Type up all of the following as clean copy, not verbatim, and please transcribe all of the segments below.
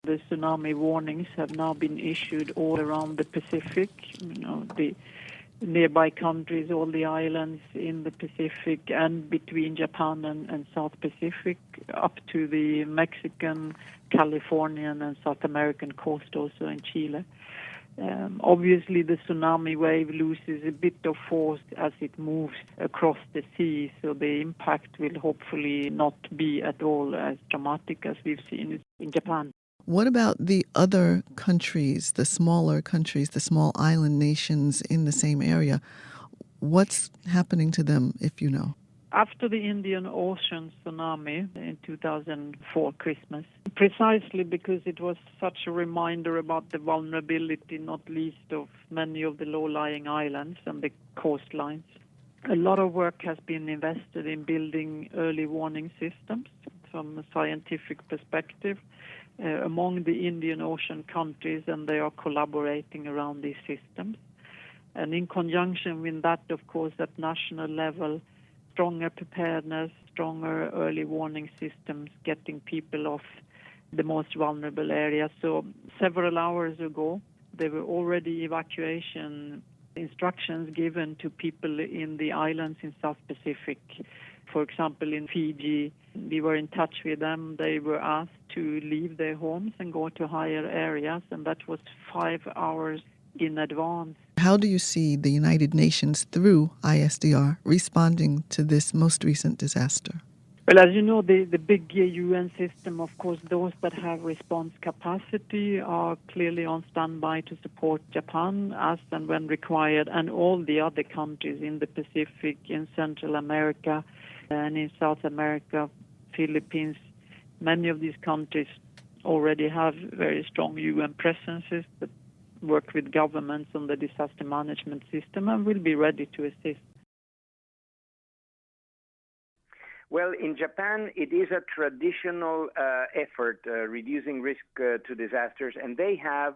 The tsunami warnings have now been issued all around the Pacific, the nearby countries, all the islands in the Pacific and between Japan and South Pacific, up to the Mexican, Californian and South American coast, also in Chile. Obviously, the tsunami wave loses a bit of force as it moves across the sea, so the impact will hopefully not be at all as dramatic as we've seen it in Japan. What about the other countries, the smaller countries, the small island nations in the same area? What's happening to them, if you know? After the Indian Ocean tsunami in 2004 Christmas, precisely because it was such a reminder about the vulnerability, not least of many of the low-lying islands and the coastlines, a lot of work has been invested in building early warning systems from a scientific perspective among the Indian Ocean countries, and they are collaborating around these systems. And in conjunction with that, of course, at national level, stronger preparedness, stronger early warning systems, getting people off the most vulnerable areas. So several hours ago, there were already evacuation instructions given to people in the islands in South Pacific. For example, in Fiji, we were in touch with them. They were asked to leave their homes and go to higher areas, and that was 5 hours in advance. How do you see the United Nations through ISDR responding to this most recent disaster? Well, as you know, the big UN system, of course, those that have response capacity are clearly on standby to support Japan as and when required, and all the other countries in the Pacific, in Central America, and in South America, Philippines. Many of these countries already have very strong UN presences that work with governments on the disaster management system and will be ready to assist. Well, in Japan, it is a traditional effort reducing risk to disasters, and they have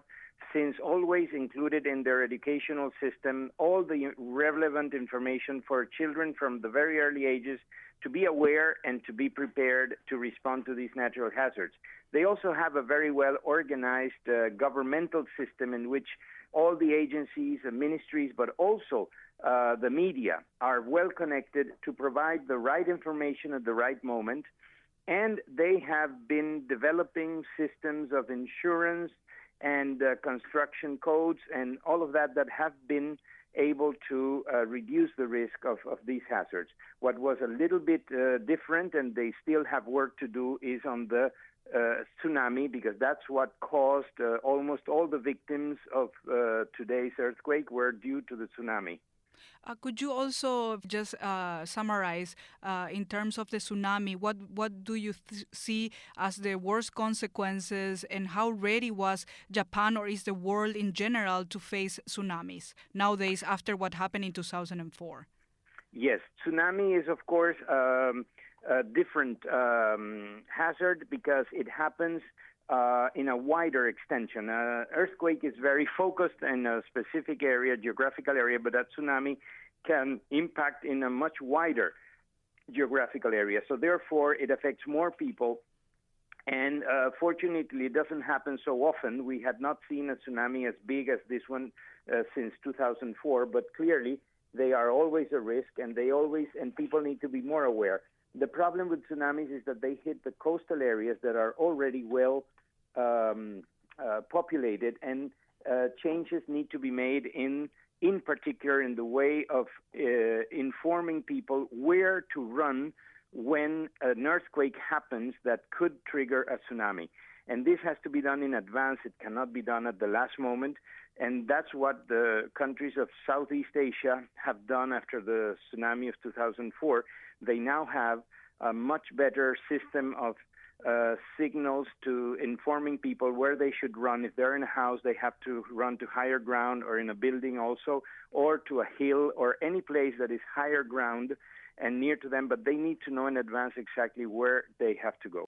since always included in their educational system all the relevant information for children from the very early ages to be aware and to be prepared to respond to these natural hazards. They also have a very well-organized governmental system in which all the agencies and ministries, but also the media, are well connected to provide the right information at the right moment. And they have been developing systems of insurance and construction codes and all of that have been able to reduce the risk of these hazards. What was a little bit different, and they still have work to do, is on the tsunami, because that's what caused almost all the victims of today's earthquake were due to the tsunami. Could you also just summarize in terms of the tsunami, what do you see as the worst consequences, and how ready was Japan or is the world in general to face tsunamis nowadays after what happened in 2004? Yes, tsunami is, of course, a different hazard because it happens in a wider extension. Earthquake is very focused in a specific area, geographical area, but that tsunami can impact in a much wider geographical area. So therefore, it affects more people. And fortunately, it doesn't happen so often. We had not seen a tsunami as big as this one since 2004, but clearly they are always a risk, and people need to be more aware. The problem with tsunamis is that they hit the coastal areas that are already well populated, and changes need to be made in particular in the way of informing people where to run when an earthquake happens that could trigger a tsunami. And this has to be done in advance. It cannot be done at the last moment. And that's what the countries of Southeast Asia have done after the tsunami of 2004. They now have a much better system of signals to informing people where they should run. If they're in a house, they have to run to higher ground, or in a building also, or to a hill, or any place that is higher ground and near to them, but they need to know in advance exactly where they have to go.